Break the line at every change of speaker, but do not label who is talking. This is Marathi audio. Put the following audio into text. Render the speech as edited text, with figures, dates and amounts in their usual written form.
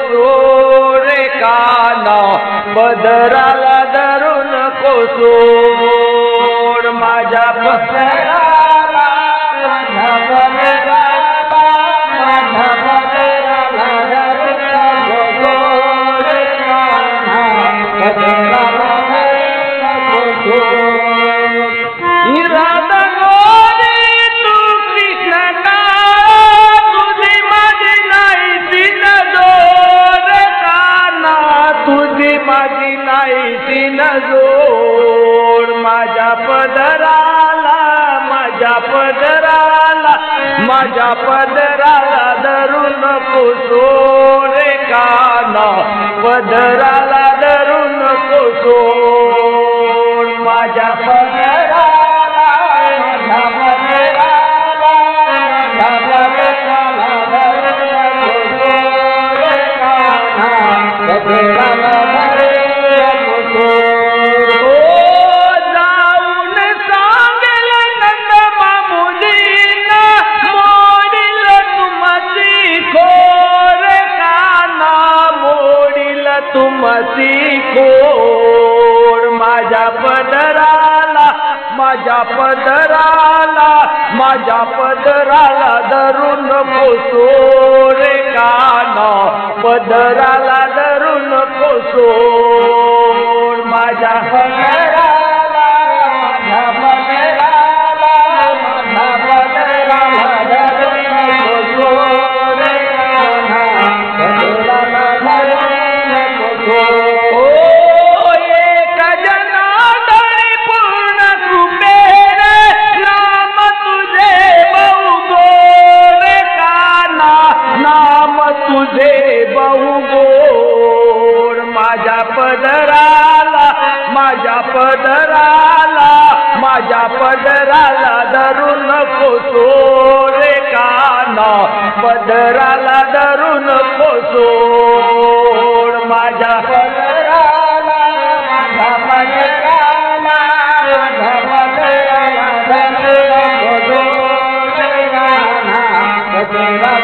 सोड काना पदराला धरू नको सोड माझ्या पदराला जोड माझ्या पदराला धरू नको सोड काना पदराला धरू नको सोड माझ्या पदराला खोड माझ्या पदराला धरू नको सोड काना पदराला धरू नको सोड माझ्या माझ्या पदराला धरू नको सोड काना पदराला धरू नको सोड माझ्या पदराला धरू नको सोड